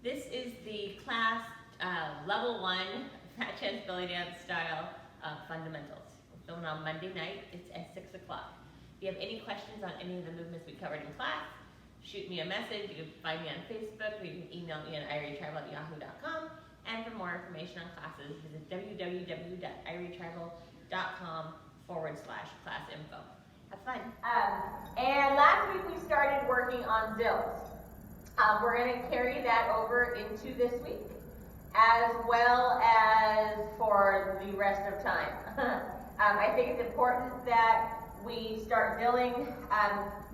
This is the class level 1 Fat Chance Belly Dance style fundamentals. We're filming on Monday night. It's at 6 o'clock. If you have any questions on any of the movements we covered in class, shoot me a message. You can find me on Facebook, or you can email me at irietribal@yahoo.com. And for more information on classes, visit www.irietribal.com/class info. Have fun. And last week we started working on zills. We're going to carry that over into this week, as well as for the rest of time. I think it's important that we start zilling.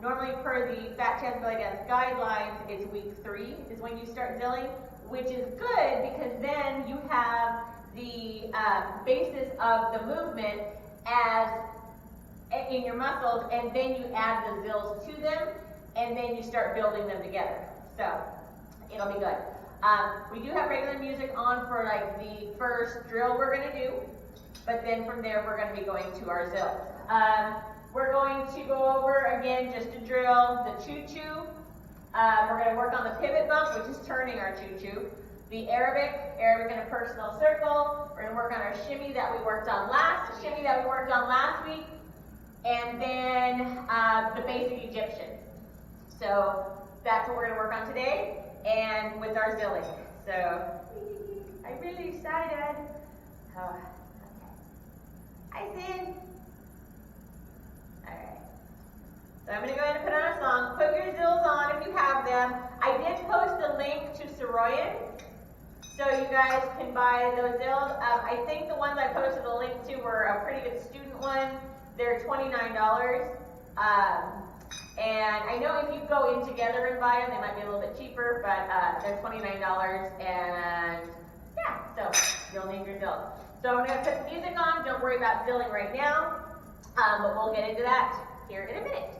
Normally per the Fat Chance Belly Dance guidelines, it's week 3 is when you start zilling, which is good because then you have the basis of the movement as in your muscles, and then you add the zills to them, and then you start building them together. So it'll be good. We do have regular music on for like the first drill we're going to do, but then from there we're going to be going to our zills. We're going to go over again just to drill the choo-choo. We're going to work on the pivot bump, which is turning our choo-choo. The Arabic in a personal circle. We're going to work on our shimmy that we worked on last week, and then the basic Egyptian. So that's what we're going to work on today, and with our zilling. So I'm really excited. Okay. Hi, Sin. All right. So I'm going to go ahead and put on a song. Put your zills on if you have them. I did post a link to Soroyan, so you guys can buy those zills. I think the ones I posted the link to were a pretty good student one. They're $29. And I know if you go in together and buy them, they might be a little bit cheaper, but they're $29, and yeah, so you'll need your zills. So I'm going to put music on. Don't worry about zilling right now, but we'll get into that here in a minute.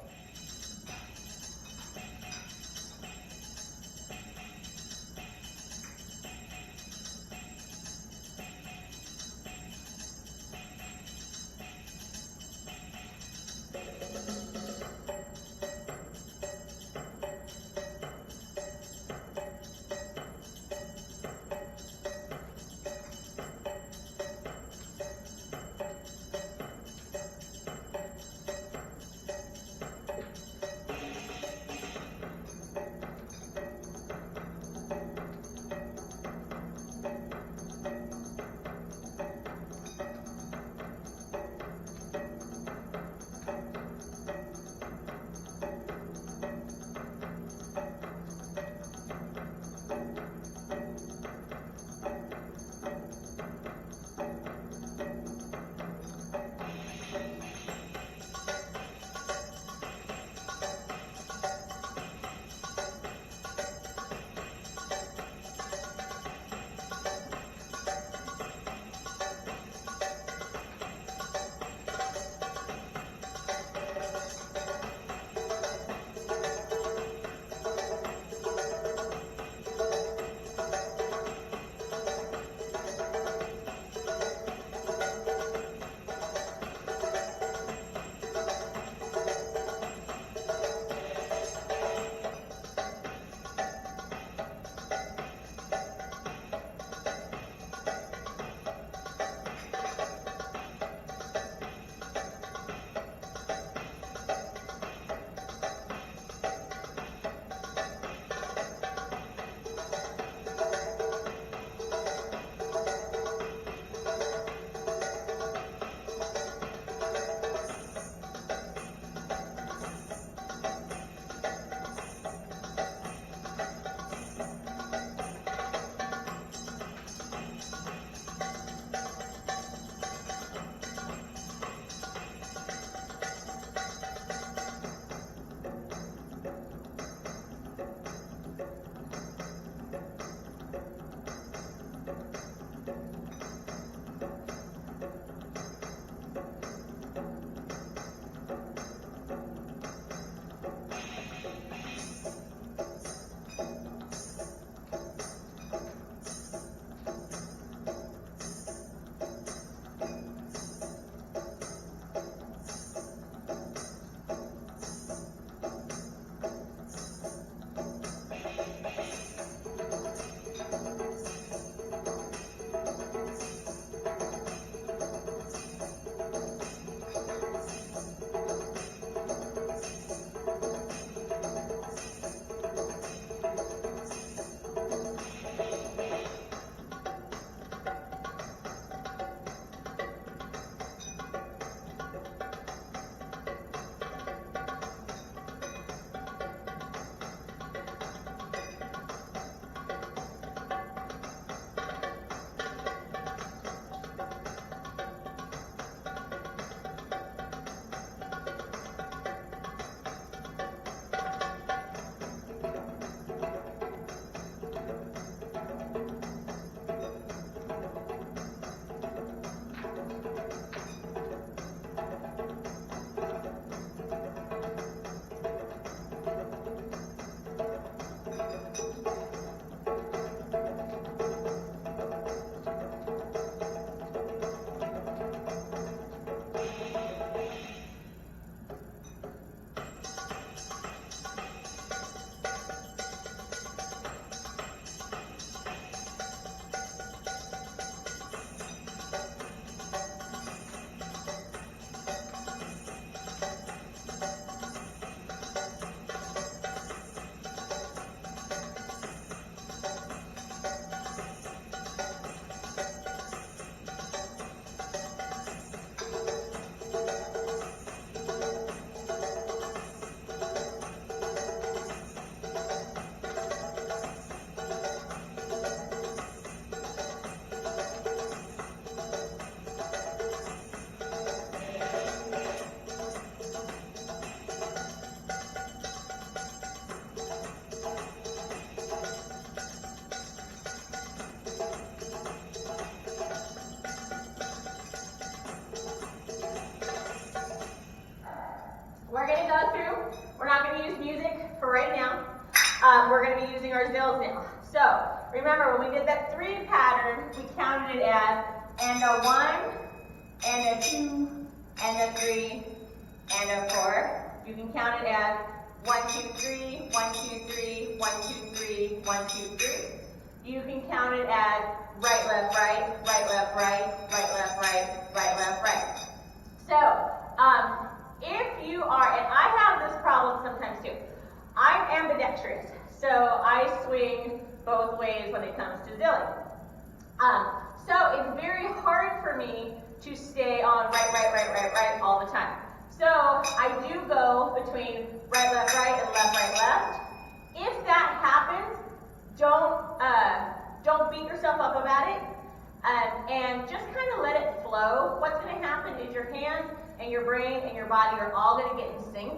we're going to be using our zills now. So remember, when we did that 3 pattern, we counted it as and a 1, and a 2, and a 3, and a 4. You can count it as 1, 2, 3, 1, 2, 3, 1, 2, 3, 1, 2, 3. You can count it as right, left, right, right, left, right, right, left, right, right, left, right. So, if you are, and I have this problem sometimes too, I'm ambidextrous, so I swing both ways when it comes to zilling. So it's very hard for me to stay on right, right, right, right, right all the time. So I do go between right, left, right, and left, right, left. If that happens, don't beat yourself up about it, and just kind of let it flow. What's going to happen is your hands and your brain and your body are all going to get in sync,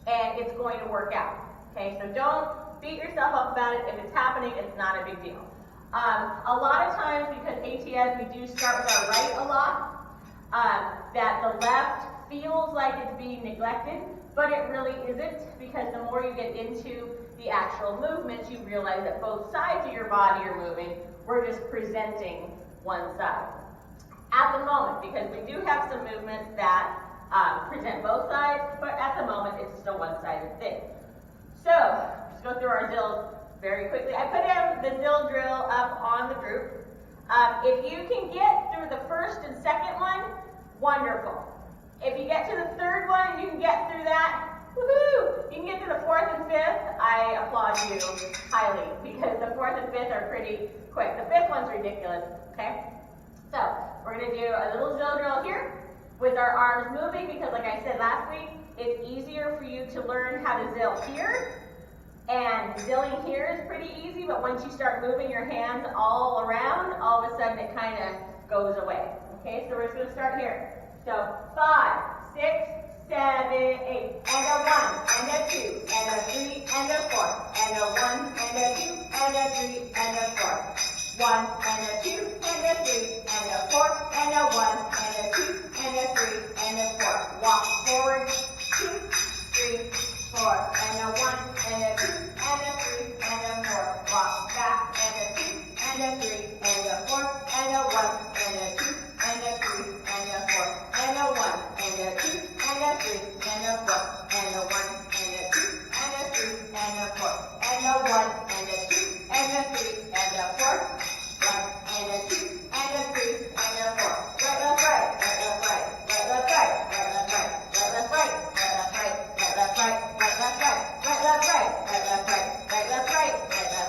and it's going to work out. Okay, so don't beat yourself up about it. If it's happening, it's not a big deal. A lot of times, because A.T.S, we do start with our right a lot, that the left feels like it's being neglected, but it really isn't, because the more you get into the actual movements, you realize that both sides of your body are moving. We're just presenting one side at the moment, because we do have some movements that present both sides, but at the moment it's still one-sided thing. So let's go through our zills very quickly. I put the zill drill up on the group. If you can get through the first and second one, wonderful. If you get to the third one and you can get through that, woohoo! You can get to the fourth and fifth, I applaud you highly, because the fourth and fifth are pretty quick. The fifth one's ridiculous, okay? So we're going to do a little zill drill here with our arms moving, because like I said last week, it's easier for you to learn how to zill here. And zilling here is pretty easy, but once you start moving your hands all around, all of a sudden it kind of goes away. Okay, so we're just going to start here. So 5, 6, 7, 8, and a 1, and a 2, and a 3, and a 4, and a 1, and a 2, and a 3, and a 4. 1, and a 2, and a 3, and a 4, and a 1, and a 2, and a 3, and a 4. Walk forward, 2, 3, 4, and a 1, and a 2, and a 3, and a 4. Walk back, and a 2, and a 3, and a 4, and a 1, and a 2, and a 3, and a 4, and a 1, and a 2, and a 3, and a 4, and a 1, and a 2, and a 3, and a 4, and a 1, and a 2, and a 3, and a 4. 1, and a 2, and a 3, and a 4. Right, left, right, right, left, right, right, left, right, right, left, right, right, left, right, right, left, right, right, left, right, right, left, right, right, left, right, right, left, right, right, left, right, right, left,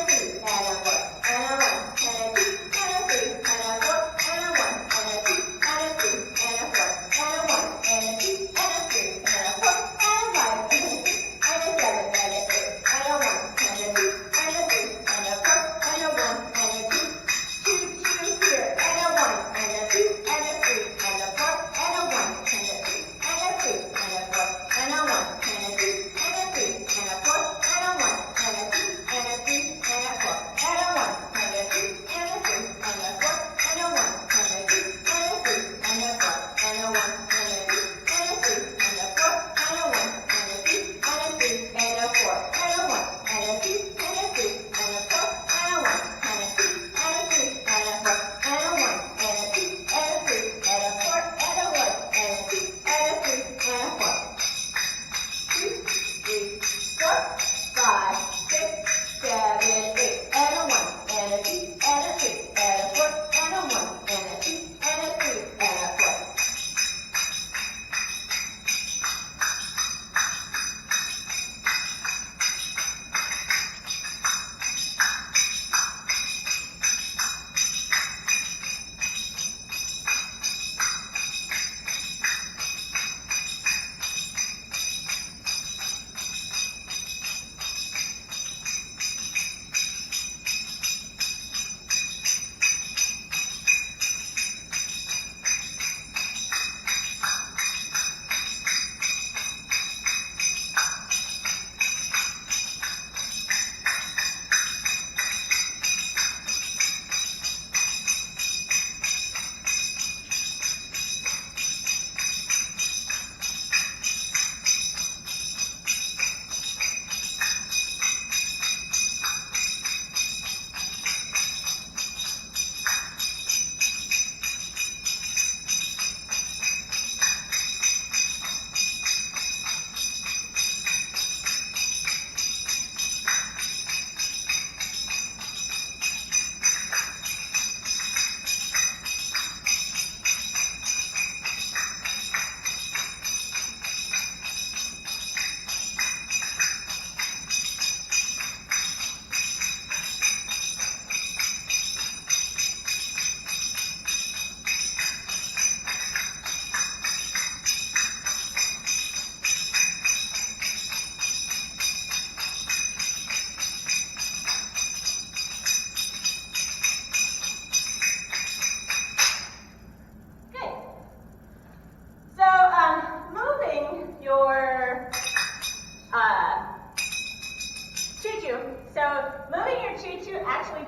a 2, and a 4, and a 1, and a 2, and a 3, and a 4, and a 1, and a 2, and a 3, and a 4, and a 1, and a 2, and a 3, and a 4, and a 5, and a 6, and a 7, and a 8, and a 1, and a 2, and a 3, and a 4, and a 1, and a 2, Choo, choo here, and a 1, and a 2, and a 3, and a 4, and a 1, and a 2, and a 3, and a 4, and a 1, and a 2, and a 3, and a 4, and a 1, and a 2, and a 3, and a 4, and a 1, and a 2, and a 3, and a 4, and a 1, and a 2, and a 3, and a 4, and a 1, and a 2, and a 3, and a 4, and a 1, and a 2, and a 3, and a 4, and a 1, and a 2, and a 3, and a 4, and a 1, and a 2, and a 3, and a 4, and a 1, and a 2, and a 3, and a 4, and a 1, and a 2, and a 3, and a 4. 2, 3, 4, 5, 6, 7, 8, and a 1, and a 2, and a 3, and a 4, and a 1, and a 2, and a 3, and a 4.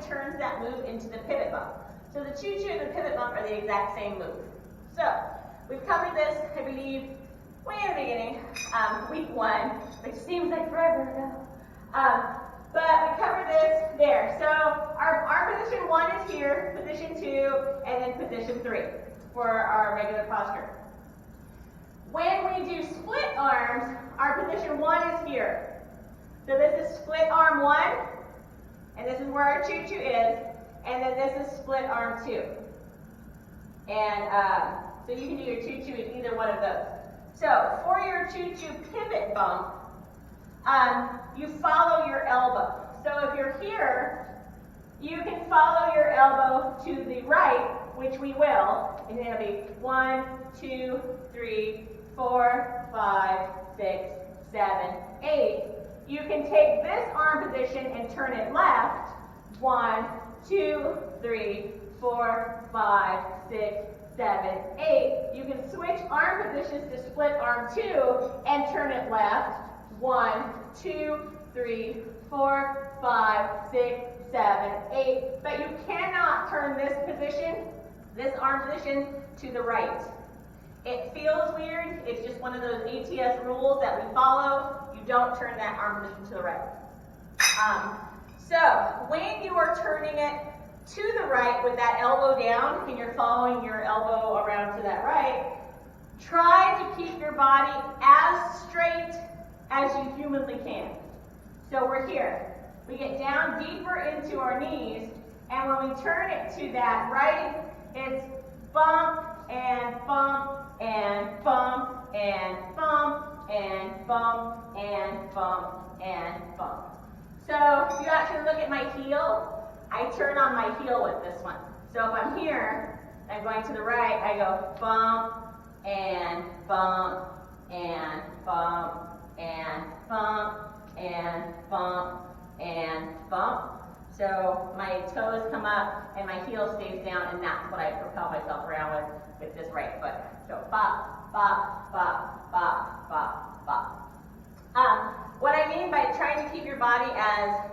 Turns that move into the pivot bump. So the choo-choo and the pivot bump are the exact same move. So we've covered this, I believe, way in the beginning, week 1, which seems like forever ago. But we covered this there. So our position 1 is here, position 2, and then position 3 for our regular posture. When we do split arms, our position 1 is here. So this is split arm 1. And this is where our choo-choo is. and then this is split arm 2. And so you can do your choo-choo in either one of those. So for your choo-choo pivot bump, you follow your elbow. So if you're here, you can follow your elbow to the right, which we will, and it'll be 1, 2, 3, 4, 5, 6, 7, 8. You can take this arm position and turn it left. 1, 2, 3, 4, 5, 6, 7, 8. You can switch arm positions to split arm 2 and turn it left. 1, 2, 3, 4, 5, 6, 7, 8. But you cannot turn this position, this arm position, to the right. It feels weird. It's just one of those ATS rules that we follow. You don't turn that arm position to the right. So when you are turning it to the right with that elbow down and you're following your elbow around to that right, try to keep your body as straight as you humanly can. So we're here. We get down deeper into our knees, and when we turn it to that right, it's bump and bump and bump and bump and bump and bump and bump. So if you actually look at my heel, I turn on my heel with this one. So if I'm here, I'm going to the right, I go bump and bump and bump and bump and bump and bump. So my toes come up and my heel stays down, and that's what I propel myself around with this right foot. So bop, bop, bop, bop, bop, bop. What I mean by trying to keep your body as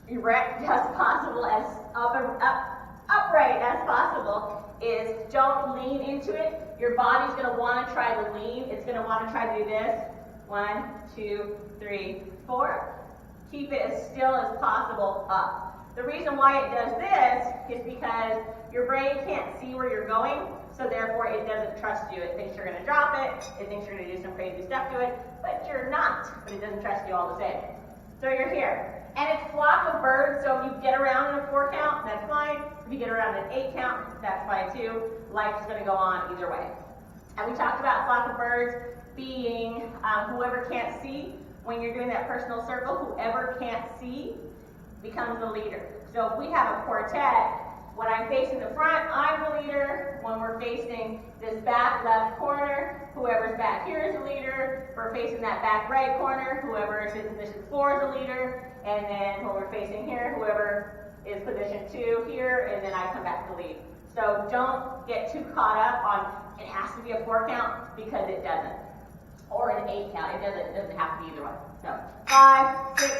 erect as possible, as upright as possible, is don't lean into it. Your body's going to want to try to lean. It's going to want to try to do this. 1, 2, 3, 4. Keep it as still as possible up. The reason why it does this is because your brain can't see where you're going, so therefore it doesn't trust you. It thinks you're going to drop it. It thinks you're going to do some crazy stuff to it, but you're not. But it doesn't trust you all the same. So you're here. And it's flock of birds, so if you get around in a 4 count, that's fine. If you get around in an 8 count, that's fine too. Life's going to go on either way. And we talked about flock of birds being whoever can't see. When you're doing that personal circle, whoever can't see becomes the leader. So if we have a quartet, when I'm facing the front, I'm the leader. When we're facing this back left corner, whoever's back here is the leader. If we're facing that back right corner, whoever is in position 4 is the leader. And then when we're facing here, whoever is position 2 here, and then I come back to lead. So don't get too caught up on it has to be a 4 count, because it doesn't. Or an 8 count. It doesn't have to be either one. So 5, 6,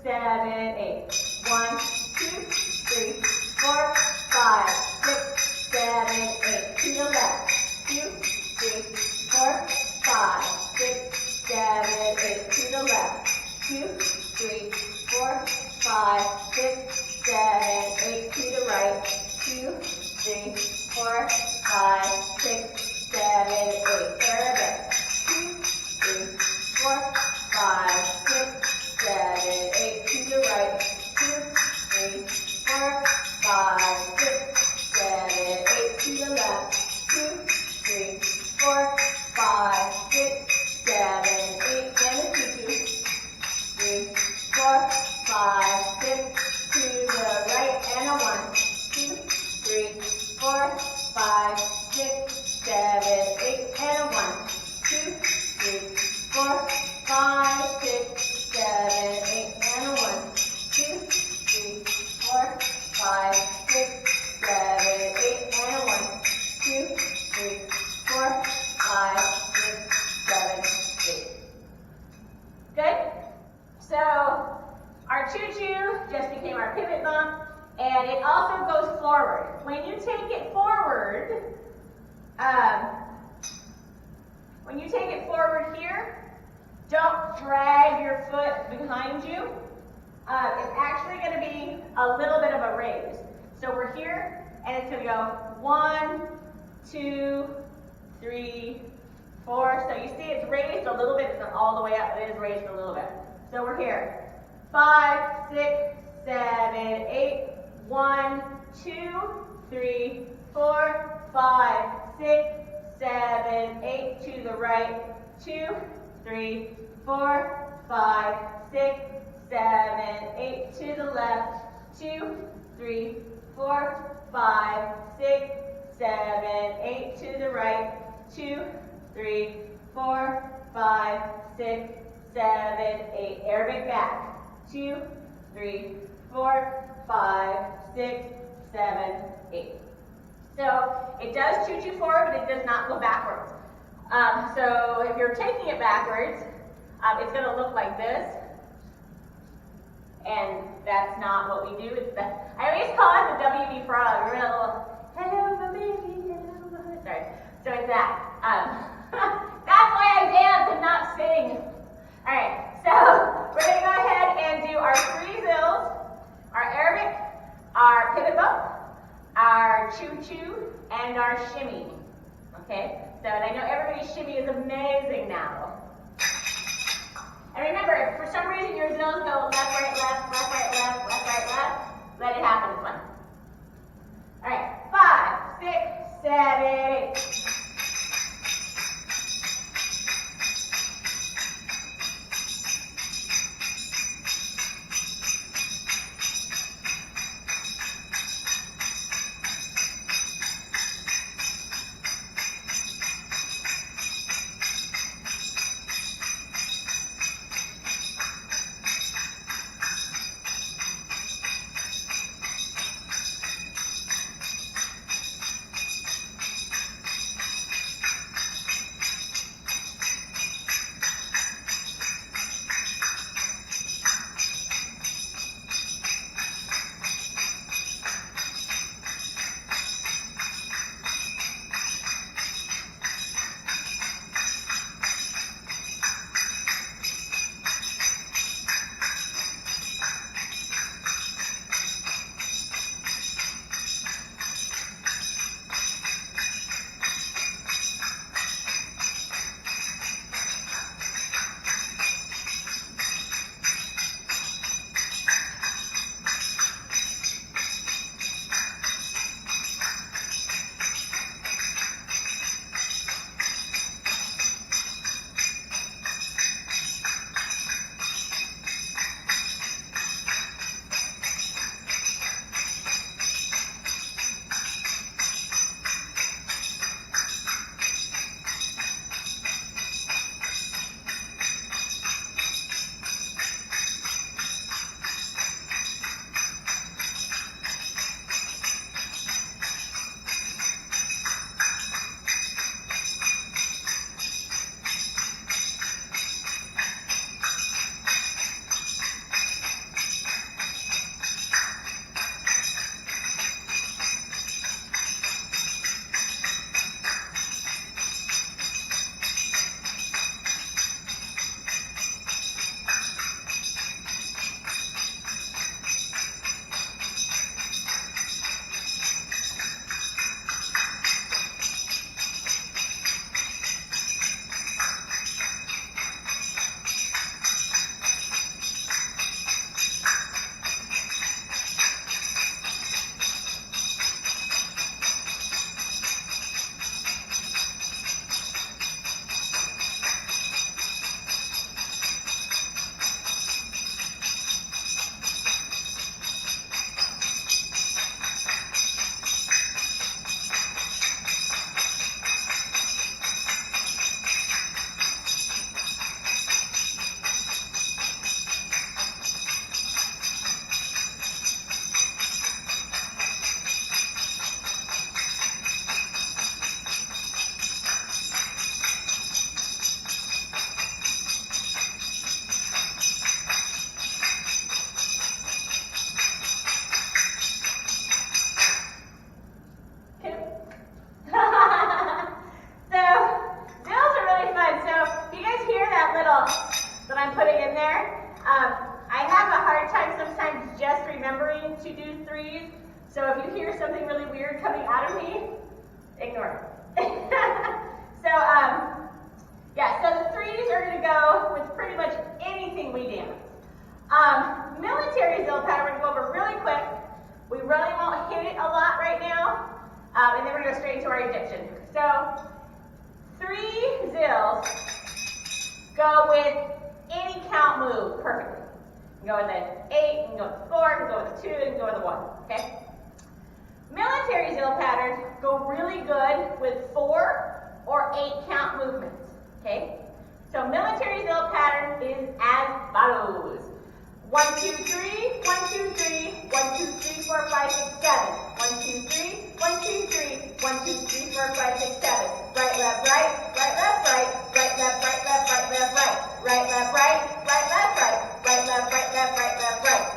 7, 8. 1, 2, 3, 4, 5, 6, 7, 8. To the left. 2, 3, 4, 5, 6, 7, 8. To the left. 2, 3, 4, 5, 6, 7, 8. To the right. 2, 3, 4, 5, 6, 7, 8. Very good. 2, 3, 4, 5, 6, 7, 8. To the right. 2, 3, 4, 5, 6, 7, 8. To the left. 2, 3, 4, 5, 6, 7, 8. And a 2, 2, 3, 4, 5, 6. To the right. And a 1, 2, 3, 4, 5, 6, 7, 8. And a 1, 2, 3, 4, 5, 6, 7, 8. And a 1, 2, 3, 4, 5, 6, 7, 8. And a 1, 2, 3, 4, 5, 6, 7, 8. Good? So our choo-choo just became our pivot bump, and it also goes forward. When you take it forward, here, don't drag your foot behind you. It's actually going to be a little bit of a raise. So we're here, and it's going to go 1, 2, 3, 4. So you see it's raised a little bit. It's not all the way up, but it is raised a little bit. So we're here. 5, 6, 7, 8. 1, 2, 3, 4, 5, 6, 7, 8 to the right. 2, 3, 4, 5, 6, 7, 8 to the left. 2, 3, 4, 5, 6, 7, 8 to the right. 2, 3, 4, 5, 6, 7, 8. Aerobic back. 2, 3, 4, 5, 6, 7, 8. So it does choo-choo forward, but it does not go backwards. So if you're taking it backwards, it's going to look like this. And that's not what we do. It's the, I always call it the WB frog. Remember that little, hello, my baby, hello, my baby. Sorry. So it's that. That's why I dance and not sing. All right. So we're going to go ahead and do our 3 zills, our aerobic, our pivot bump, our choo-choo, and our shimmy. Okay? So and I know everybody's shimmy is amazing now. And remember, if for some reason your zills go left, right, left, left, right, left, left, right, left, let it happen. It's fun. All right. 5, 6, 7, 8. to do threes. So if you hear something really weird coming out of me, ignore it. So the threes are going to go with pretty much anything we dance. Military zill pattern, we're going to go over really quick. We run then we're going to go straight into our Egyptian. So 3 zills go with any count move perfectly. You can go with the 8, you can go with the 4, you can go with the 2, you can go with the 1. Okay? Military zill patterns go really good with 4 or 8 count movements. Okay? So military zill pattern is as follows. 1, 2, 3, 1, 2, 3, 1, 2, 3, 4, 5, 6, 7. 1, 2, 3, 1, 2, 3, 1, 2, 3, 4, 5, 6, 7. Right, left, right, right, left, right, right, left, right, left, right, left, right, right, left, right, right, left, right, right, left, right, left, right, left, right,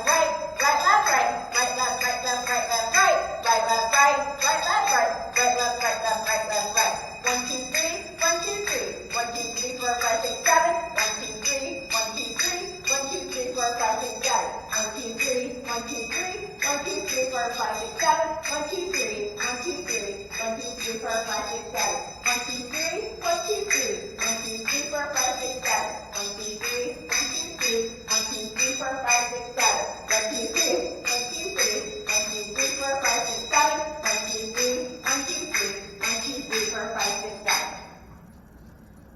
right, right, left, right, right, left, right, left, right, left, right, right, left, right, right, left, right, right, left, right, left, right, left, right. 1, 2, 3, 1, 2, 3, 1, 2, 3, 4, 5, 6, 7. 1, 2, 3, 1, 2, 3, 1, 2, 3, 4, 5, 6, 7. 1, 2, 3, 1, 2, 3, 1, 2, 3, 4, 5, 6, 7. 1, 2, 3, 1, 2, 3, 1, 2, 3, 4, 5, 6, 7. 1, 2, 3, 1, 2, 3, 1, 2, 3, 4, 5, 6, 7. 1, 2, 3, 1, 2, 3, 1, 2, 3, 4, 5, 6, 7. 1, 2, 3, 1, 2, 3, 1, 2, 3, 4, 5, 6, 7. 1, 2, 3, 1, 2, 3, 1, 2, 3, 4, 5, 6, 7.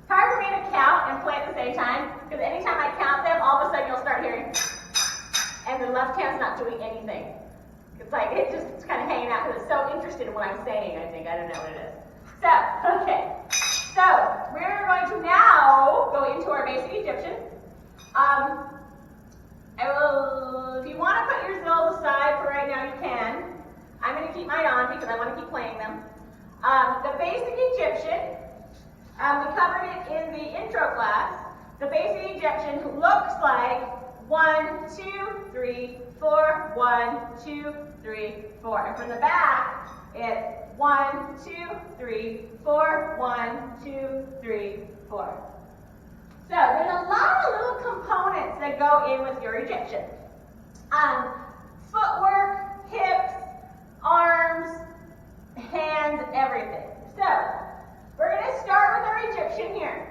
It's hard for me to count and play at the same time, because anytime I count them, all of a sudden you'll start hearing, and the left hand's not doing anything. It's like, it's kind of hanging out, because it's so interested in what I'm saying, I think. I don't know what it is. So, okay. So, we're going to now go into our basic Egyptian. If you want to put your zills aside for right now, you can. I'm going to keep mine on because I want to keep playing them. The basic Egyptian, we covered it in the intro class. The basic Egyptian looks like 1, 2, 3, 4, 1, 2, 3, 4. And from the back, it's 1, 2, 3, 4, 1, 2, 3, 4. So there's a lot of little components that go in with your Egyptian. Footwork, hips, arms, hands, everything. So we're going to start with our Egyptian here.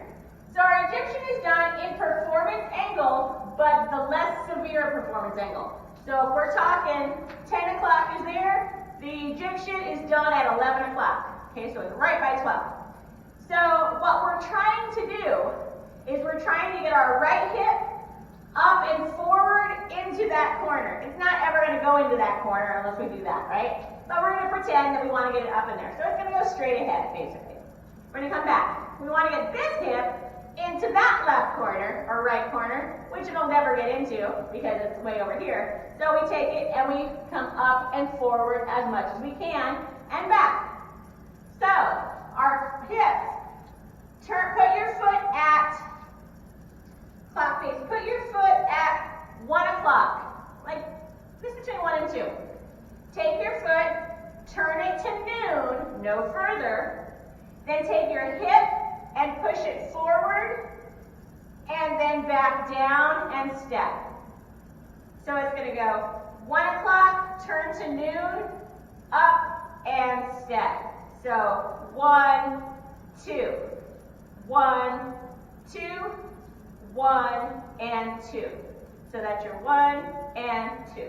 So our Egyptian is done in performance angle, but the less severe performance angle. So if we're talking 10 o'clock is there, the Egyptian is done at 11 o'clock. Okay, so it's right by 12. So what we're trying to do is we're trying to get our right hip up and forward into that corner. It's not ever going to go into that corner unless we do that, right? But we're going to pretend that we want to get it up in there. So it's going to go straight ahead, basically. We're going to come back. We want to get this hip into that left corner, or right corner, which it'll never get into because it's way over here. So we take it and we come up and forward as much as we can and back. So our hips, put your foot at clock face. Put your foot at 1 o'clock, like this between 1 and 2. Take your foot, turn it to noon, no further. Then take your hip and push it forward, and then back down and step. So it's going to go 1 o'clock, turn to noon, up and step. So 1, 2, 1, 2, 1, and 2. So that's your 1 and 2.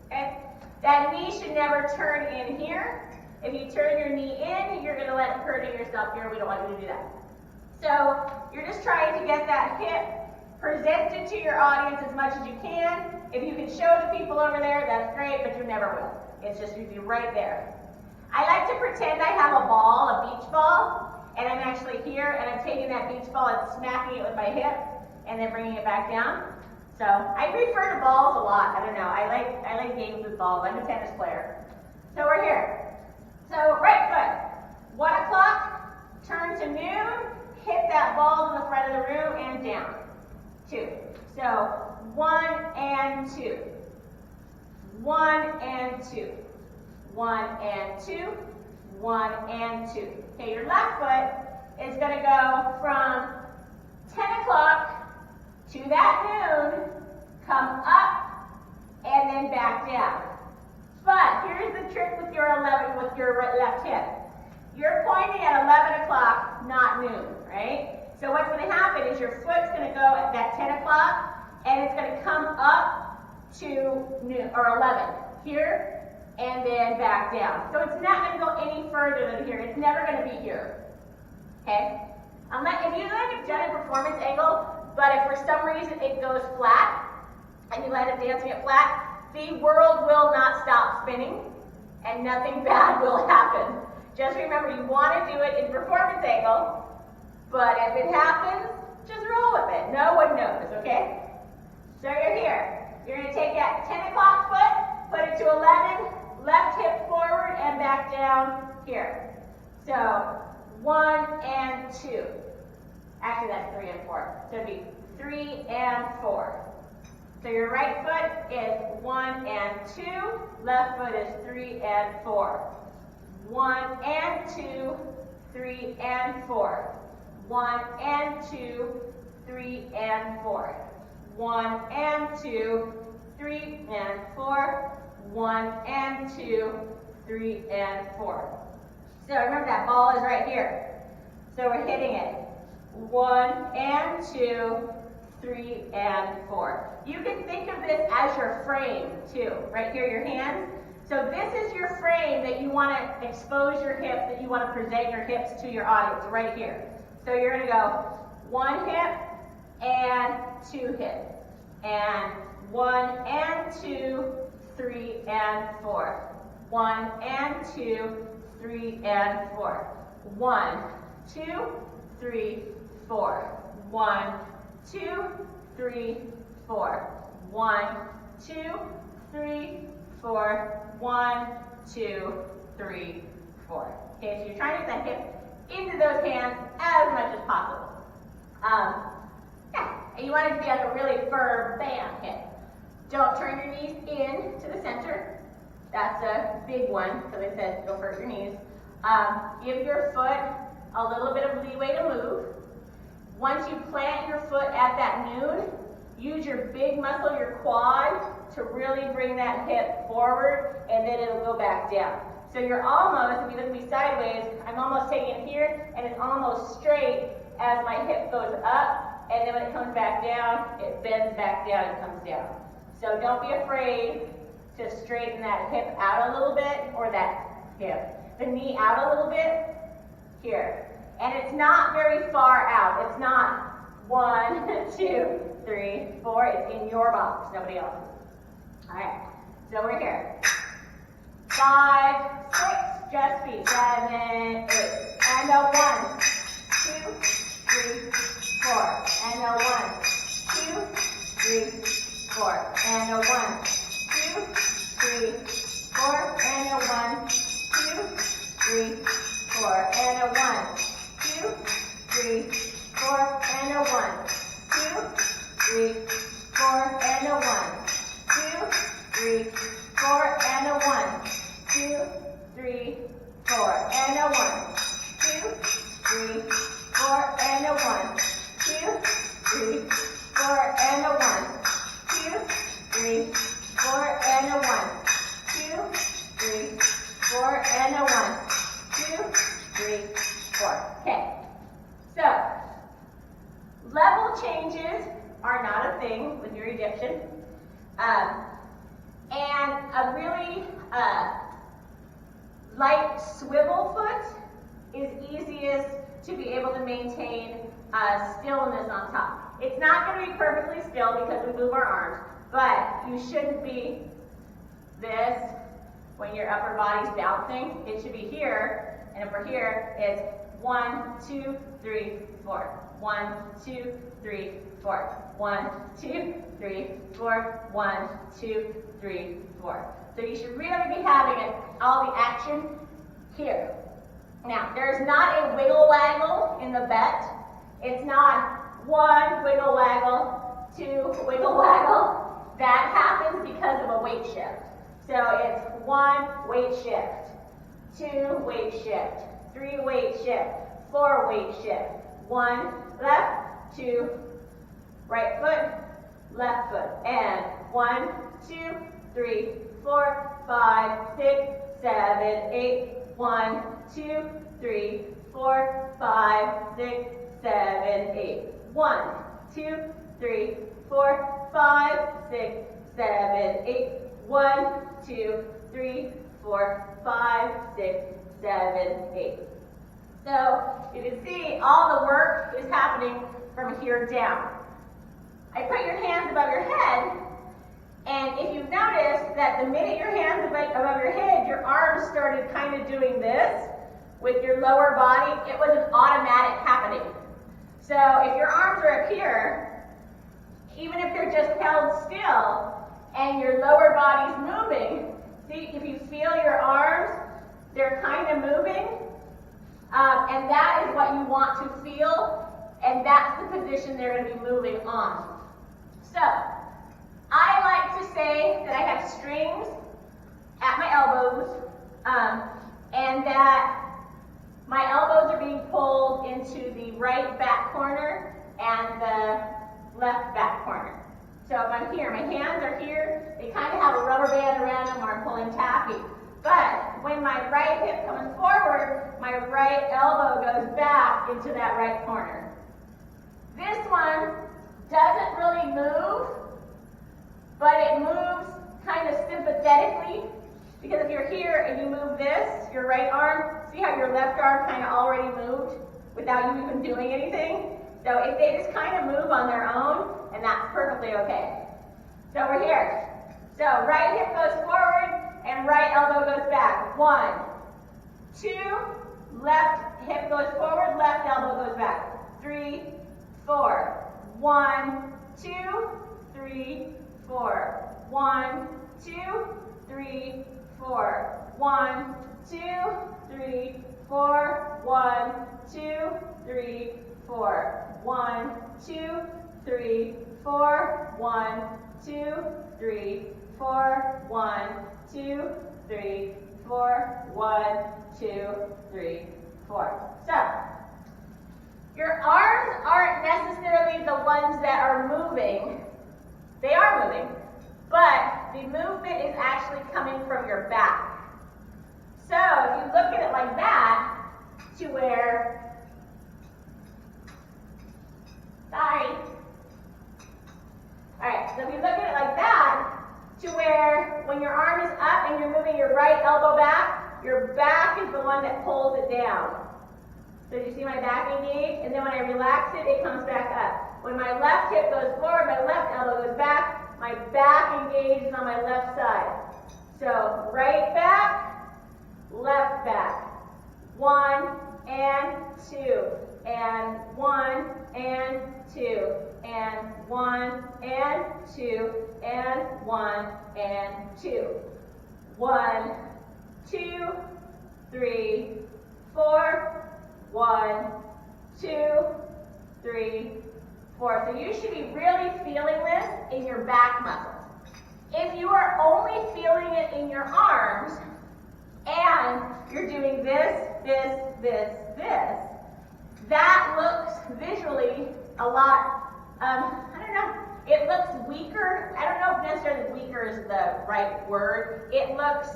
Okay? That knee should never turn in here. If you turn your knee in, you're going to let it hurt yourself here. We don't want you to do that. So you're just trying to get that hip presented to your audience as much as you can. If you can show the people over there, that's great, but you never will. It's just you'd be right there. I like to pretend I have a ball, a beach ball, and I'm actually here, and I'm taking that beach ball and smacking it with my hip, and then bringing it back down. So I refer to balls a lot. I don't know. I like games with balls. I'm a tennis player. So we're here. So right foot, 1 o'clock, turn to noon, hit that ball to the front of the room and down. 2. So 1 and 2. 1 and 2. 1 and 2. 1 and 2. Okay, your left foot is going to go from 10 o'clock to that noon, come up, and then back down. But here's the trick with your left hip. You're pointing at 11 o'clock, not noon, right? So what's going to happen is your foot's going to go at that 10 o'clock, and it's going to come up to noon, or 11. Here, and then back down. So it's not going to go any further than here. It's never going to be here. Okay? If you let it done in performance angle, but if for some reason it goes flat, and you let it dancing it flat, the world will not stop spinning, and nothing bad will happen. Just remember, you want to do it in performance angle, but if it happens, just roll with it. No one knows, okay? So you're here. You're going to take that 10 o'clock foot, put it to 11, left hip forward, and back down here. So 1 and 2. Actually, that's 3 and 4. So it'd be 3 and 4. So your right foot is 1 and 2. Left foot is 3 and 4. 1 and 2, 3 and 4. 1 and 2, 3 and 4. 1 and 2, 3 and 4. 1 and 2, 3 and 4. So remember that ball is right here. So we're hitting it. 1 and 2, 3 and 4. You can think of this as your frame too. Right here, your hands. So this is your frame that you want to expose your hips, that you want to present your hips to your audience right here. So you're going to go 1 hip and 2 hips. And 1 and 2, 3 and 4. 1 and 2, 3 and 4. 1, 2, 3, 4. 1, 2, 3, 4. 1, 2, 3, 4. 1, 2, 3, 4. Okay, so you're trying to get that hip into those hands as much as possible. And you want it to be like a really firm bam hit. Don't turn your knees in to the center. That's a big one, because I said don't hurt your knees. Give your foot a little bit of leeway to move. Once you plant your foot at that noon, use your big muscle, your quad, to really bring that hip forward, and then it'll go back down. So you're almost, if you look at me sideways, I'm almost taking it here, and it's almost straight as my hip goes up, and then when it comes back down, it bends back down and comes down. So don't be afraid to straighten that hip out a little bit, or that hip, the knee out a little bit, here. And it's not very far out. It's not 1, 2, 3, 4. It's in your box, nobody else's. All right, so we're here. 5, 6, just feet. 7, 8. And a 1, 2, 3, 4. And a 1, 2, 3, 4. And a 1, 2, 3, 4. And a 1, 2, 3, 4. And a 1, 2, 3, 4. And a 1, 2, 3, 4. And a 1, 2, 3, 4. And a 1, 2, 3, 4. And a 1, 2, 3, 4. And a 1, 2, 3, 4. And a 1, 2, 3, 4. And a 1, 2, 3, 4. And a 1, 2, 3, 4. Okay. So, level changes are not a thing with your Egyptian. And a really light swivel foot is easiest to be able to maintain stillness on top. It's not going to be perfectly still because we move our arms, but you shouldn't be this when your upper body's bouncing. It should be here, and if we're here, it's 1, 2, 3, 4. 1, 2, 3, 4. 1, 2, 3, 4. 1, 2, 3, 4. So you should really be having it, all the action here. Now, there's not a wiggle waggle in the bet. It's not 1 wiggle waggle, 2 wiggle waggle. That happens because of a weight shift. So it's 1 weight shift, 2 weight shift, 3 weight shift, 4 weight shift. 1 left, 2 right foot, left foot. And 1, 2, 3, 4, 5, 6, 7, 8. 1, 2, 3, 4, 5, 6, 7, 8. 1, 2, 3, 4, 5, 6, 7, 8. 1, 2, 3, 4, 5, 6, 7, 8. So you can see all the work is happening from here down. I put your hands above your head, and if you've noticed that the minute your hands above your head, your arms started kind of doing this with your lower body, it was an automatic happening. So if your arms are up here, even if they're just held still and your lower body's moving, see if you feel your arms, they're kind of moving, and that is what you want to feel, and that's the position they're going to be moving on. So, I like to say that I have strings at my elbows, and that my elbows are being pulled into the right back corner and the left back corner. So if I'm here, my hands are here, they kind of have a rubber band around them where I'm pulling taffy. But when my right hip comes forward, my right elbow goes back into that right corner. This one doesn't really move, but it moves kind of sympathetically, because if you're here and you move this, your right arm, see how your left arm kind of already moved without you even doing anything? So if they just kind of move on their own, and that's perfectly okay. So we're here. So right hip goes forward and right elbow goes back. 1, 2, left hip goes forward, left elbow goes back. 3, 4. 1, 2, 3, 4. 1, 2, 3, 4. 1, 2, 3, 4. 1, 2, 3, 4. 1, 2, 3, 4. 1, 2, 3, 4. 1, 2, 3, 4. 1, 2, 3, 4. So, your arms aren't necessarily the ones that are moving. They are moving, but the movement is actually coming from your back. So, if you look at it like that, to where, Alright, so if you look at it like that, to where when your arm is up and you're moving your right elbow back, your back is the one that pulls it down. So you see my back engage, and then when I relax it, it comes back up. When my left hip goes forward, my left elbow goes back, my back engages on my left side. So right back, left back. 1 and 2, and 1 and 2, and 1 and 2, and 1 and 2. 1, 2, 3, 4. 1, 2, 3, 4. So you should be really feeling this in your back muscles. If you are only feeling it in your arms, and you're doing this, that looks visually a lot, it looks weaker. I don't know if necessarily weaker is the right word. It looks,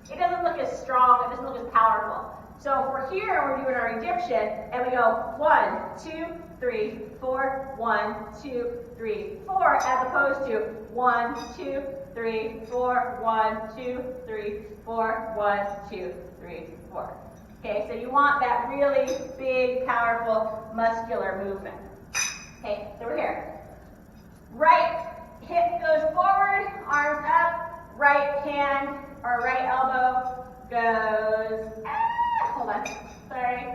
it doesn't look as strong, it doesn't look as powerful. So if we're here and we're doing our Egyptian, and we go 1, 2, 3, 4, 1, 2, 3, 4, as opposed to 1, 2, 3, 4, 1, 2, 3, 4, 1, 2, 3, 4. Okay, so you want that really big, powerful, muscular movement. Okay, so we're here. Right hip goes forward, arms up, right hand or right elbow goes, hold on, sorry.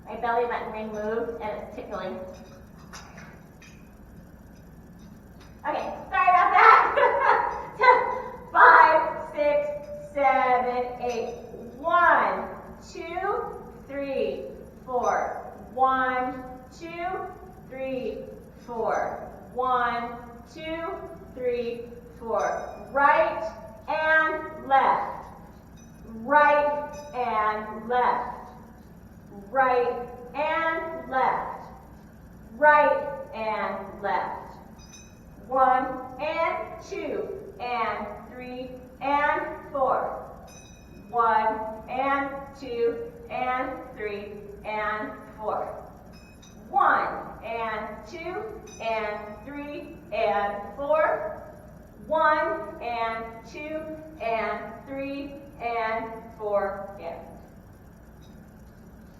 My belly button ring moved and it's tickling. Okay, sorry about that. 5, 6, 7, 8. 1, 2, 3, 4. 1, 2, 3, 4. 1, 2, 3, 4. Right and left. Right and left. Right and left. Right and left. 1 and 2 and 3 and 4. 1 and 2 and 3 and 4. 1 and 2 and 3 and 4. 1 and 2 and 3 and 4 and.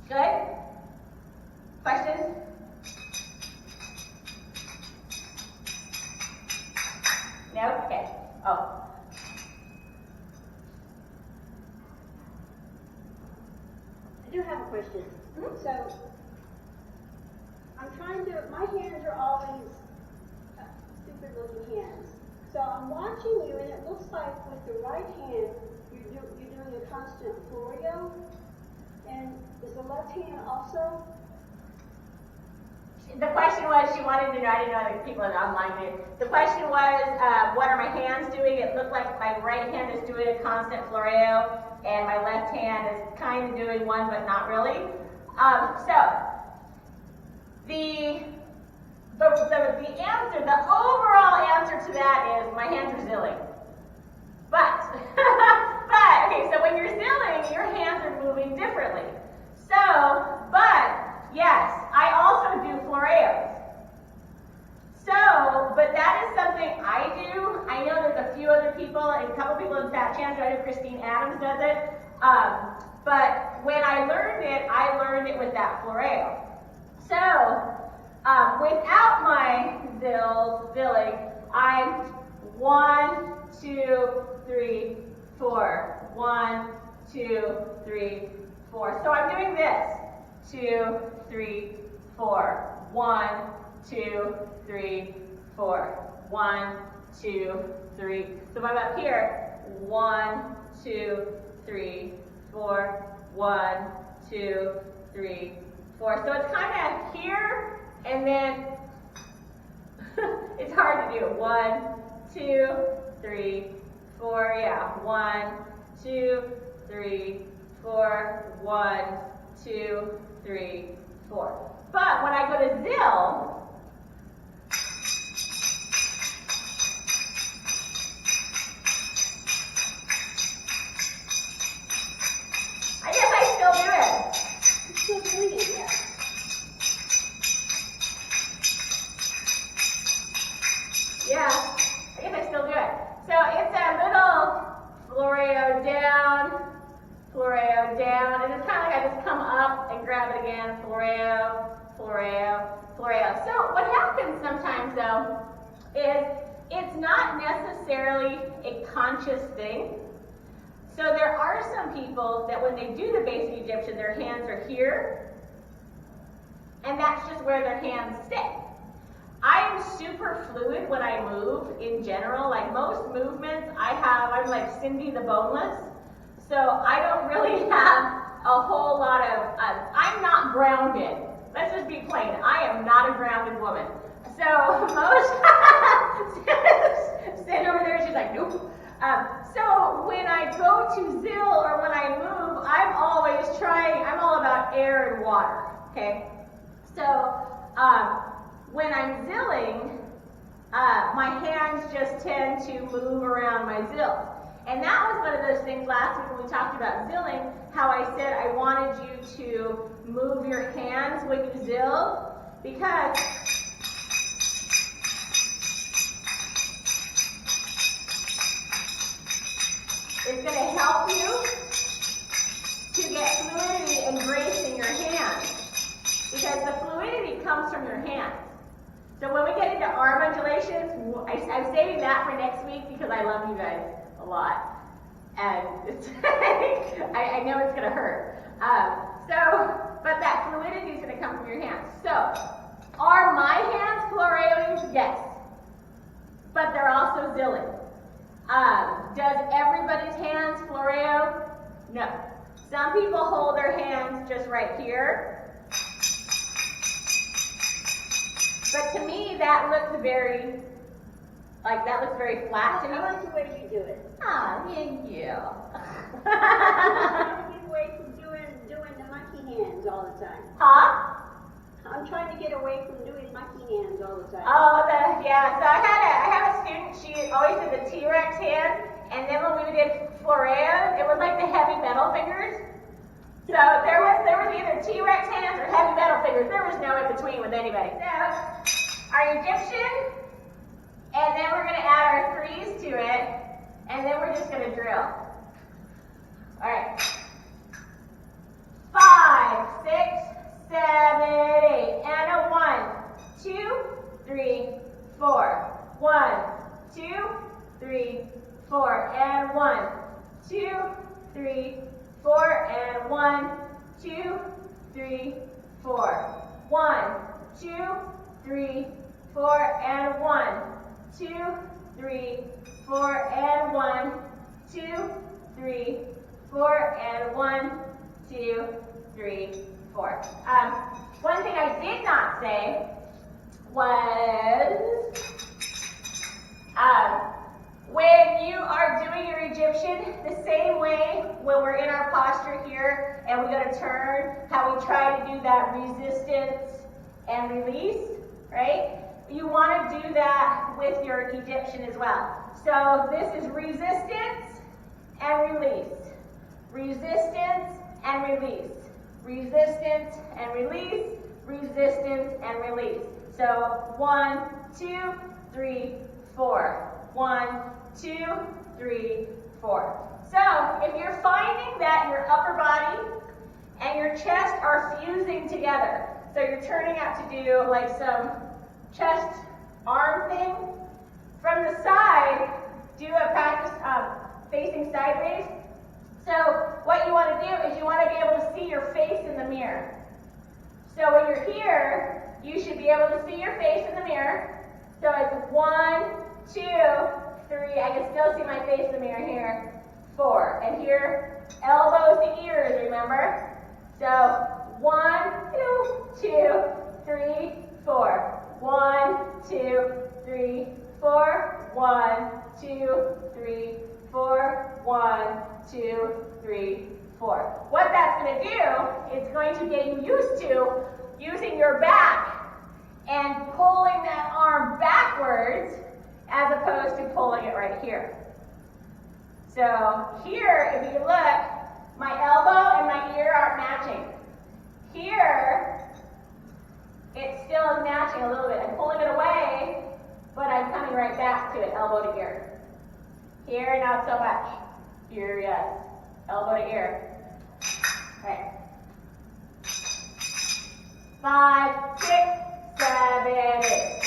Good? Questions? No? Okay. Oh. I do have a question. Mhm. So, I'm trying to, my hands are always stupid looking hands. So I'm watching you and it looks like with the right hand, you're doing a constant Florio. And is the left hand also? The question was, she wanted to know, I didn't know that people online did. The question was, what are my hands doing? It looked like my right hand is doing a constant Florio, and my left hand is kind of doing one, but not really. The answer, the overall answer to that is my hands are zilling. But, okay, so when you're zilling, your hands are moving differently. Yes, I also do Floreos. But that is something I do. I know there's a few other people, and a couple people in Fat Chance, I know Christine Adams does it. But when I learned it with that Floreo. Without my zilling, I'm 1, 2, 3, 4. 1, 2, 3, 4. So I'm doing this. 2, 3, 4. 1, 2, 3, 4. 1, 2, 3. So if I'm up here, 1, 2, 3, 4. 1, 2, 3, 4. So it's kind of here, and then it's hard to do. 1, 2, 3, 4. Yeah. 1, 2, 3, 4. 1, 2, 3, 4. But when I go to zill, I guess I still do it. You're still doing it, yeah. Yeah, I guess I still do it. So it's a little Floreo down, and it's kind of like I just come up and grab it again, Floreo. So what happens sometimes though is it's not necessarily a conscious thing. So there are some people that when they do the basic Egyptian, their hands are here, and that's just where their hands stay. I am super fluid when I move in general. Like most movements, I'm like Cindy the Boneless. So I don't really have a whole lot of, I'm not grounded. Let's just be plain. I am not a grounded woman. So most, sitting over there, she's like, nope. So when I go to zill or when I move, I'm all about air and water, okay? So, when I'm zilling, my hands just tend to move around my zills. And that was one of those things last week when we talked about zilling, how I said I wanted you to move your hands when you zill, because it's going to help you to get fluidity and grace in your hands, because the fluidity comes from your hands. So when we get into arm undulations, I'm saving that for next week because I love you guys a lot. And it's I know it's going to hurt. But that fluidity is going to come from your hands. So, are my hands floreoing? Yes. But they're also zilling. Does everybody's hands floreo? No. Some people hold their hands just right here. But to me, that looks very flat to me. I like the way you do it. Ah, thank you. I'm trying to get away from doing the monkey hands all the time. Huh? I'm trying to get away from doing monkey hands all the time. Oh, yeah. So I have a student. She always did the T-Rex hand, and then when we did Floreos, it was like the heavy metal fingers. So there was either T-Rex hands or heavy metal fingers. There was no in between with anybody. So our Egyptian, and then we're going to add our threes to it, And then we're just gonna drill. All right. 5, 6, 7, 8. And a 1, 2, 3, 4. 1, 2, 3, 4. And 1, 2, 3, 4. And 1, 2, 3, 4. 1, 2, 3, 4. And 1, 2, 3, 4. And 1, 2, 3, 4. And 1, 2, 3, 4. One thing I did not say was when you are doing your Egyptian, the same way when we're in our posture here and we go to turn, how we try to do that resistance and release, right? You want to do that with your Egyptian as well. So this is resistance and release. Resistance and release. Resistance and release. Resistance and release. So 1, 2, 3, 4. 1, 2, 3, 4. So if you're finding that your upper body and your chest are fusing together, so you're turning out to do like some chest arm thing, from the side, do a practice facing sideways. So what you want to do is you want to be able to see your face in the mirror. So when you're here, you should be able to see your face in the mirror. So it's 1, 2, 3. I can still see my face in the mirror here. 4. And here, elbows to ears, remember? So 1, 2, 2, 3, 4. 1, 2, 3, 4. 1, 2, 3, 4. 1, 2, 3, 4. What that's going to do is going to get you used to using your back and pulling that arm backwards as opposed to pulling it right here. So here, if you look, my elbow and my ear aren't matching. Here, it still is matching a little bit. I'm pulling it away, but I'm coming right back to it, elbow to ear. Here, not so much. Here, yes. Elbow to ear. Right. 5, 6, 7, 8.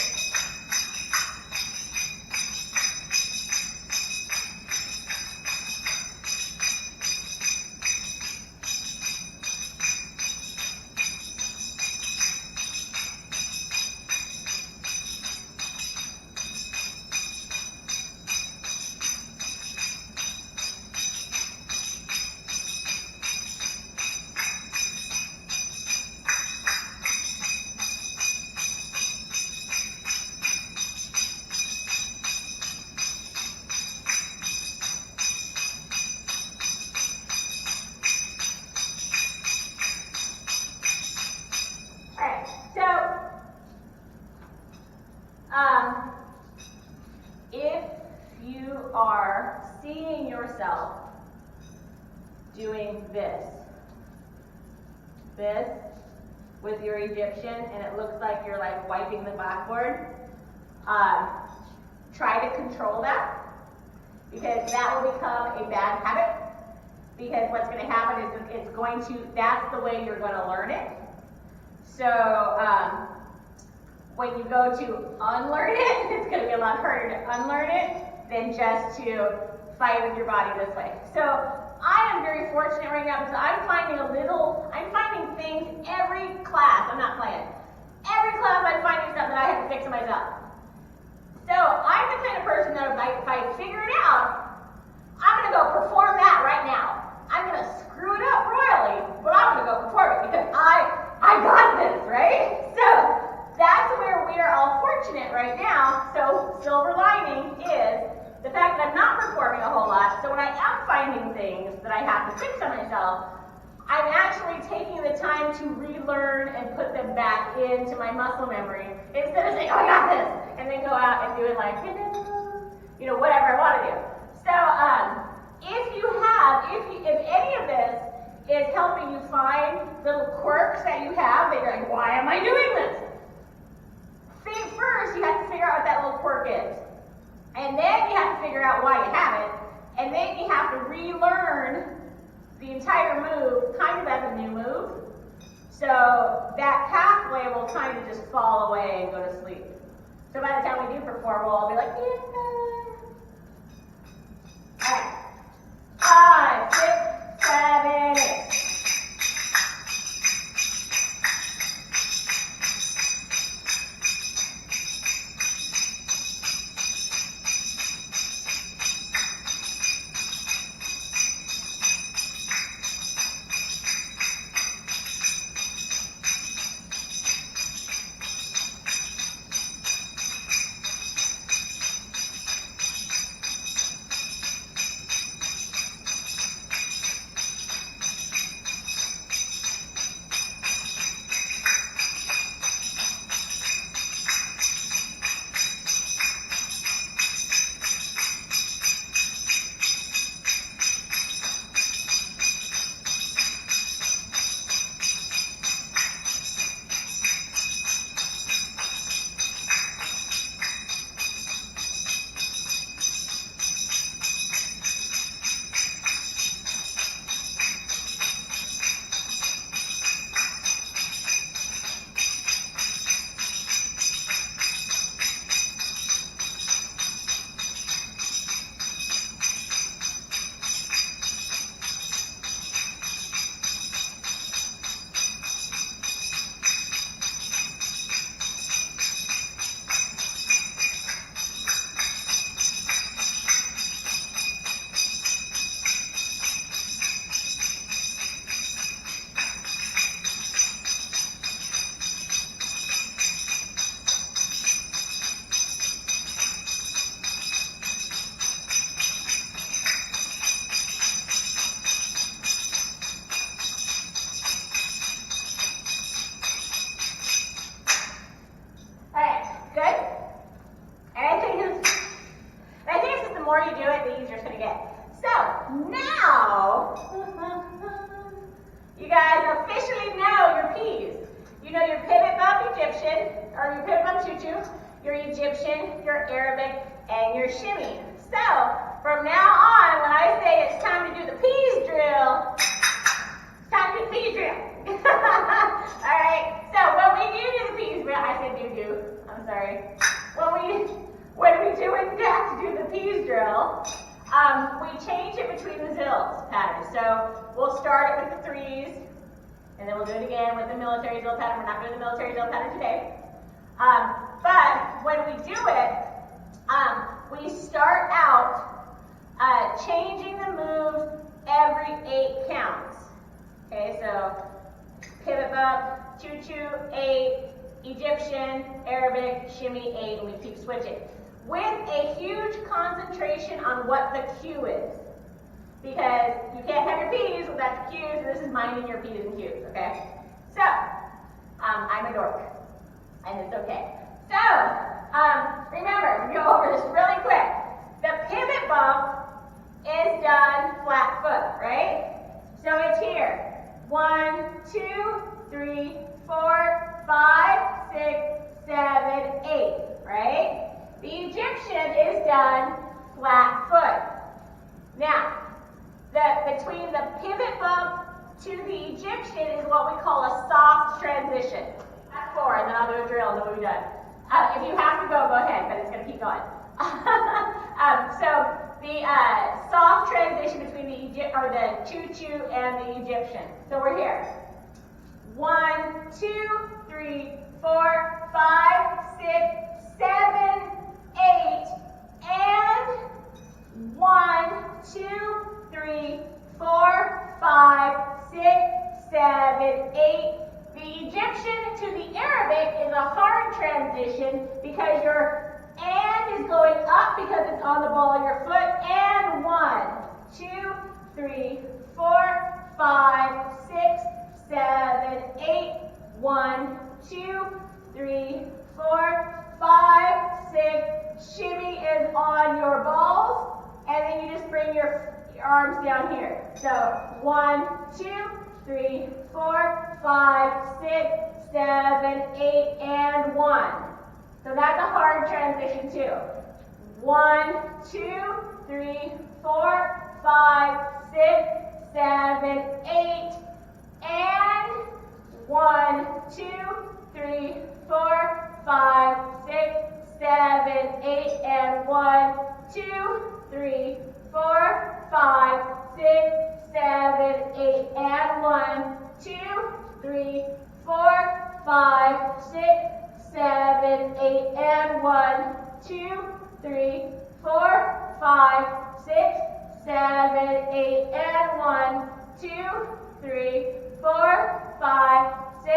If you are seeing yourself doing this with your Egyptian, and it looks like you're like wiping the blackboard, try to control that, because that will become a bad habit. Because what's going to happen is that's the way you're going to learn it. So when you go to unlearn it, it's going to be a lot harder to unlearn it than just to fight with your body this way. So I am very fortunate right now because I'm finding things every class. I'm not playing. Every class I'm finding something that I have to fix to myself. So I'm the kind of person that if I figure it out, I'm going to go perform that right now. I'm going to screw it up royally, but I'm going to go perform it because I got this, right? So that's where we are all fortunate right now. So silver lining is the fact that I'm not performing a whole lot. So when I am finding things that I have to fix on myself, I'm actually taking the time to relearn and put them back into my muscle memory instead of saying, oh, I got this, and then go out and do it like, whatever I want to do. So if any of this is helping you find little quirks that you have that you're like, why am I doing this? First, you have to figure out what that little quirk is. And then you have to figure out why you have it. and then you have to relearn the entire move, kind of as a new move. So that pathway will kind of just fall away and go to sleep. So by the time we do perform, we'll all be like, yeah. All right. 5, 6, 7, 8. Choo, your Egyptian, your Arabic, and your Shimmy. So, from now on, when I say it's time to do the P.E.A.S drill, it's time to do the P.E.A.S drill. Alright, so when we do the P.E.A.S drill, I said do, I'm sorry. When we do in fact do the P.E.A.S drill, we change it between the zills pattern. So, we'll start it with the threes, and then we'll do it again with the military drill pattern. We're not doing the military drill pattern today. But when we do it, we start out changing the moves every 8 counts. Okay, so pivot up, choo-choo, 8, Egyptian, Arabic, shimmy, 8, and we keep switching. With a huge concentration on what the cue is. Because you can't have your P's without the Q's, and this is minding your P's and Q's, okay? So, I'm a dork, and it's okay. So, remember, go over this really quick. The pivot bump is done flat foot, right? So it's here. 1, 2, 3, 4, 5, 6, 7, 8, right? The Egyptian is done flat foot. Now, between the pivot bump to the Egyptian is what we call a soft transition. That's 4, and then I'll do a drill and then we'll be done. If you have to go ahead, but it's going to keep going. So the soft transition between the choo-choo and the Egyptian. So we're here. 1, 2, 3, 4, 5, 6, 7, 8, and 1, 2, 3, 4, 5, 6, 7, 8. The Egyptian to the Arabic is a hard transition because your and is going up because it's on the ball of your foot. And 1, 2, 3, 4, 5, 6, 7, 8. 1, 2, 3, 4, 5, 6. Shimmy is on your balls, and then you just bring your arms down here. So 1, 2, 3, 4, 5, 6, 7, 8, and 1. So that's a hard transition too. 1, 2, 3, 4, 5, 6, 7, 8, and 1, 2, 3, 4, 5, 6, 7, 8, and 1, 2, 3, 4, 5, 6, 7, 8, and 1, 2, 3, 4, 5, 6, 7, 8, and 1, 2, 3, 4, 5, 6, 7, 8, and 1, 2, 3, 4, 5, 6,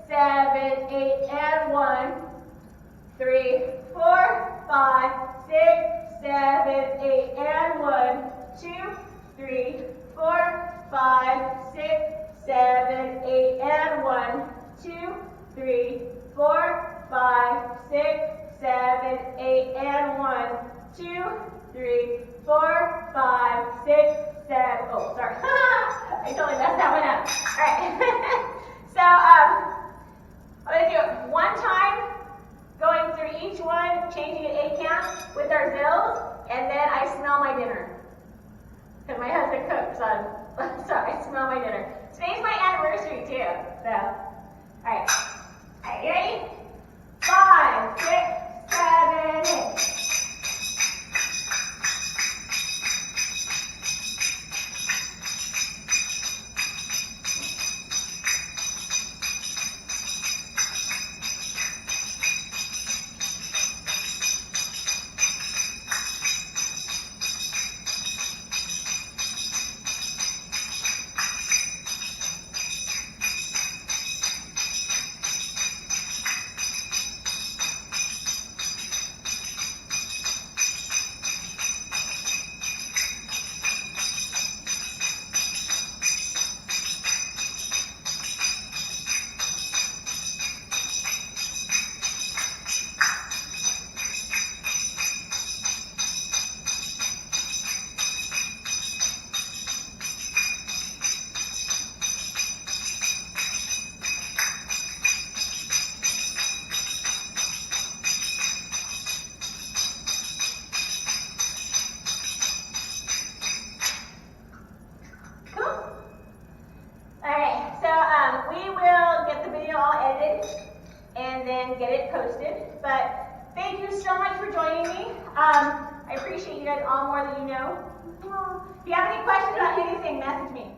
7, 8, and 1, 3, 4, 5, 6, 7, 8, and 1, 2, 3, 4, 5, 6, 7, 8, and 1, 2, 3, 4, 5, 6, 7, 8, and 1, 2, 3, 4, 5, 6, 7. Oh, sorry. I totally messed that one up. All right. So, I'm going to do it one time, going through each one, changing an 8 count with our zills, and then I smell my dinner. Because my husband cooks, so I smell my dinner. Today's my anniversary too, so. Alright. Alright, you ready? 5, 6, 7, 8. And then get it posted. But thank you so much for joining me. I appreciate you guys all more than you know. If you have any questions about anything, message me.